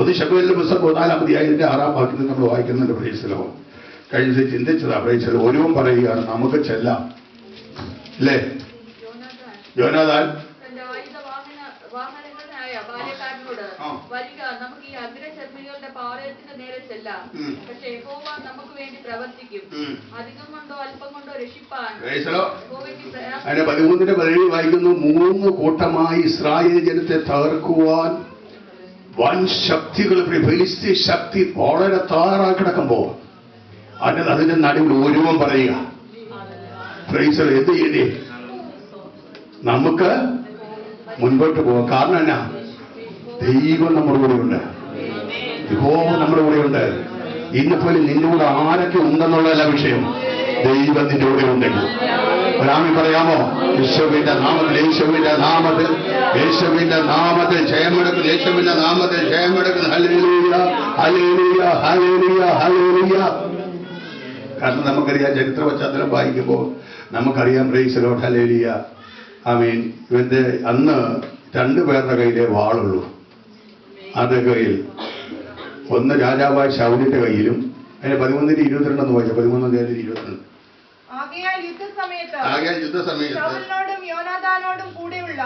ഒന്ന് ശമൂവേലിന്റെ പുസ്തകം 4-ാം അധ്യായത്തിന്റെ 6-ാം വാക്യത്തിൽ നമ്മൾ വായിക്കുന്നുണ്ട്. പ്രൈസലോ കഴിഞ്ഞ ചിന്തിച്ചതാ. പ്രൈസലോ ഒരുവൻ പറയുകയാണ് നമുക്ക് ചെല്ലാം, അല്ലേ? യോനാഥാൻ അതിന്റെ 13-ന്റെ വായിക്കുന്നു, 3 കൂട്ടമായി ഇസ്രായേൽ ജനത്തെ തകർക്കുവാൻ വൻ ശക്തികൾ, ഫെലിസ്തീൻ ശക്തി വളരെ തയ്യാറായി കിടക്കുമ്പോ അതിന്റെ നടുവിൽ ഒരുവൻ പറയുക, പ്രൈസലോ എന്ത് ചെയ്യേ? നമുക്ക് മുൻപോട്ട് പോകാം. കാരണം എന്നാ? ദൈവം നമ്മുടെ കൂടെ ഉണ്ട്, യഹോവ നമ്മുടെ കൂടെ ഉണ്ട്. ഇന്നപോലെ നിന്റെ കൂടെ ആരൊക്കെ ഉണ്ടെന്നുള്ളതല്ല വിഷയം, ദൈവം നിന്റെ കൂടെ ഉണ്ടെങ്കിൽ. ഒരാമി പറയാമോ? യേശുവിന്റെ നാമത്തിൽ, യേശുവിന്റെ നാമത്തിൽ, യേശുവിന്റെ നാമത്തിൽ ജയമെടുക്കുന്നു, യേശുവിന്റെ നാമത്തിൽ ജയമെടുക്കുന്നു. Hallelujah, hallelujah, hallelujah, hallelujah. കാരണം നമുക്കറിയാം, ചരിത്ര പശ്ചാത്തലം വായിക്കുമ്പോൾ നമുക്കറിയാം. Praise lord, hallelujah. ആമീൻ. ഇവന്റെ അന്ന് 2 പേരുടെ കയ്യിലേ വാളുള്ളൂ. ആരുടെ കയ്യിൽ? ഒന്ന് രാജാവായ ശൗലിന്റെ കയ്യിലും. അതിന് 13-22 വായിച്ച 13-22. ആകയാൽ യുദ്ധസമയത്ത് ശൗലിനോടും യോനാഥാനോടും കൂടെയുള്ള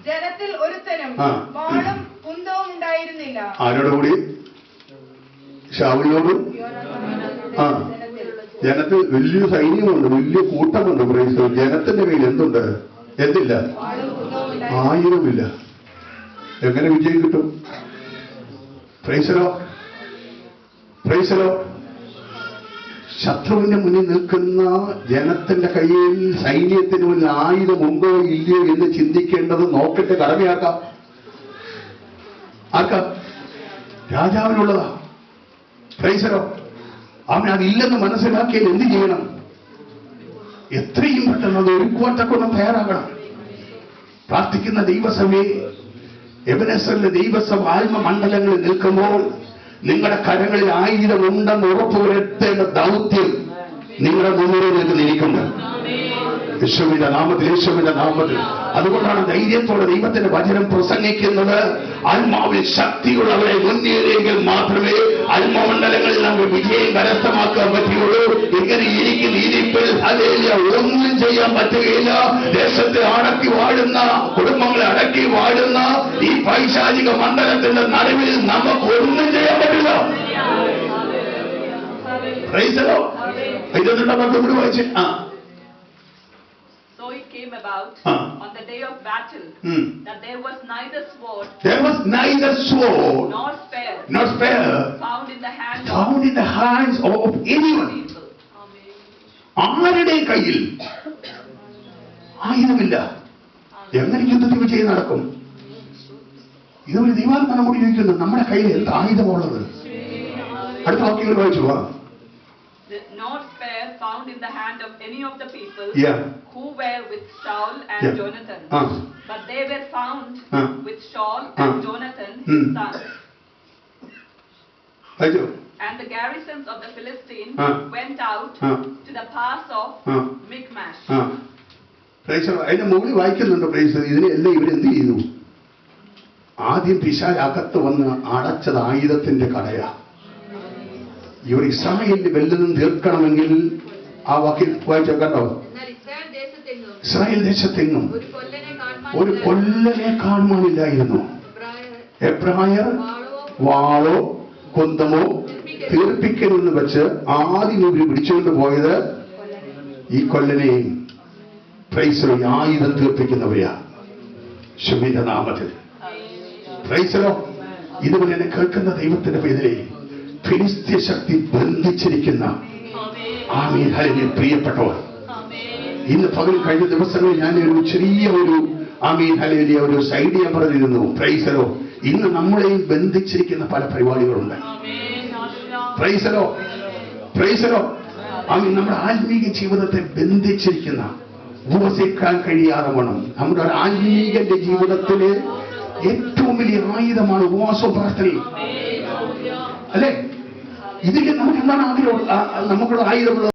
ജനത്തിൽ ഒരുത്തനും വാളും കുന്തവും ഉണ്ടായിരുന്നില്ല. ആരോട് കൂടി? ശൗലിനോടും. ജനത്തിൽ വലിയ സൈന്യമുണ്ട്, വലിയ കൂട്ടമുണ്ട്. പ്രൈസ് ജനത്തിന്റെ കയ്യിൽ എന്തുണ്ട്? എന്തില്ല? ആയുധമില്ല. എങ്ങനെ വിജയം കിട്ടും? പ്രൈസലോ, പ്രൈസലോ. ശത്രുവിന്റെ മുന്നിൽ നിൽക്കുന്ന ജനത്തിന്റെ കയ്യിൽ സൈന്യത്തിന് മുന്നിൽ ആയുധമുണ്ടോ ഇല്ലയോ എന്ന് ചിന്തിക്കേണ്ടത് നോക്കിട്ട് കടമയാക്കാം. ആർക്കാം? രാജാവിനുള്ളതാ. പ്രൈസലോ. അവൻ അതില്ലെന്ന് മനസ്സിലാക്കിയാൽ എന്ത് ചെയ്യണം? എത്രയും പെട്ടെന്ന് അത് ഒരുക്കുവാൻ തക്കൊന്നും തയ്യാറാകണം. പ്രാർത്ഥിക്കുന്ന ദൈവസഭയെ, എബനേസറിലെ ദൈവസഭ ആത്മമണ്ഡലങ്ങളിൽ നിൽക്കുമ്പോൾ നിങ്ങളുടെ കരങ്ങളിൽ ആയുധമുണ്ടെന്ന് ഉറപ്പുവരുത്തേണ്ട ദൗത്യം നിങ്ങളുടെ മുന്നിൽ നിൽക്കുന്നുണ്ട്. യേശുവിന്റെ നാമത്തിൽ, യേശുവിന്റെ നാമത്തിൽ. അതുകൊണ്ടാണ് ധൈര്യത്തോടെ ദൈവത്തിന്റെ വചനം പ്രസംഗിക്കുന്നത്. ആത്മാവിൽ ശക്തിയുള്ളവരെ മുന്നേറിയെങ്കിൽ മാത്രമേ ആത്മമണ്ഡലങ്ങളിൽ നമുക്ക് വിജയം കരസ്ഥമാക്കാൻ പറ്റുകയുള്ളൂ. ഇങ്ങനെ ഇരിക്കുന്ന ഇരിപ്പിൽ ഹല്ലേലൂയ ഒന്നും ചെയ്യാൻ പറ്റുകയില്ല. ദേശത്തെ അടക്കി വാഴുന്ന, കുടുംബങ്ങളെ അടക്കി വാഴുന്ന ഈ പൈശാചിക മണ്ഡലത്തിന്റെ നടുവിൽ നമുക്ക് ഒന്നും ചെയ്യാൻ പറ്റില്ല. പ്രൈസലോ. ഇതൊന്നും നമുക്ക് വായിച്ച് So it came about on the day of battle that there was neither sword, nor spear found in the hands of anyone. ആരുടെ കയ്യിൽ ആയുധമില്ല. എങ്ങനെ യുദ്ധത്തിൽ വിജയം നടക്കും? ഇതൊരു ദൈവാത്മ നമ്മോട് ചോദിക്കുന്നു, നമ്മുടെ കയ്യിൽ എന്ത് ആയുധമുള്ളത്? അടുത്ത വാക്യങ്ങൾ വായിച്ചു പോവാം. Not spear found in the hand of any of the people who were with Saul and Jonathan, but they were found with Saul and Jonathan his sons. And the garrisons of the Philistines went out to the pass of Michmash. അതിന്റെ മുകളിൽ വായിക്കുന്നുണ്ട്. Price ഇതിനെല്ലാം ഇവരെന്ത് ചെയ്തു? ആദ്യം പിശാച് അകത്ത് വന്ന് അടച്ചത് ആയുധത്തിന്റെ കടയാ. ഇവർ ഇസ്രായേലിന്റെ വെല്ലുന്നും തീർക്കണമെങ്കിൽ ആ വാക്കിൽ വായിച്ച കണ്ടോ? ഇസ്രായേൽ ദേശത്തെങ്ങും ഒരു കൊല്ലനെ കാണുവാനില്ലായിരുന്നു. എബ്രായർ വാളോ കുന്തമോ തീർപ്പിക്കരുതെന്ന് വെച്ച് ആദ്യം ഇവർ പിടിച്ചുകൊണ്ട് പോയത് ഈ കൊല്ലനെയും പ്രൈസലോ ആയുധം തീർപ്പിക്കുന്നവരാ. ശുഭിന്റെ നാമത്തിൽ പ്രൈസലോ. ഇതുപോലെ എന്നെ കേൾക്കുന്ന ദൈവത്തിന്റെ പേരിലെ ഫിലിസ്ത്യ ശക്തി ബന്ധിച്ചിരിക്കുന്ന ആമീൻ ഹല്ലേലൂയ പ്രിയപ്പെട്ടവർ, ഇന്ന് പകൽ കഴിഞ്ഞ ദിവസങ്ങളിൽ ഞാൻ ഒരു ചെറിയ ആമീൻ ഹല്ലേലൂയ ഒരു സൈഡ് ഞാൻ പറഞ്ഞിരുന്നു. പ്രൈസലോ. ഇന്ന് നമ്മളെയും ബന്ധിച്ചിരിക്കുന്ന പല പരിപാടികളുണ്ട്. പ്രൈസലോ, പ്രൈസലോ. ആമീൻ. നമ്മുടെ ആത്മീക ജീവിതത്തെ ബന്ധിച്ചിരിക്കുന്ന, ഉപവസിക്കാൻ കഴിയാതെ വേണം. നമ്മുടെ ഒരു ആത്മീകന്റെ ജീവിതത്തില് ഏറ്റവും വലിയ ആയുധമാണ് ഉപവാസവും പ്രാർത്ഥനയും, അല്ലേ? ഇതിൽ നമുക്ക് എന്താണ് ആഗ്രഹം? നമുക്കുള്ള ആയുധമുള്ള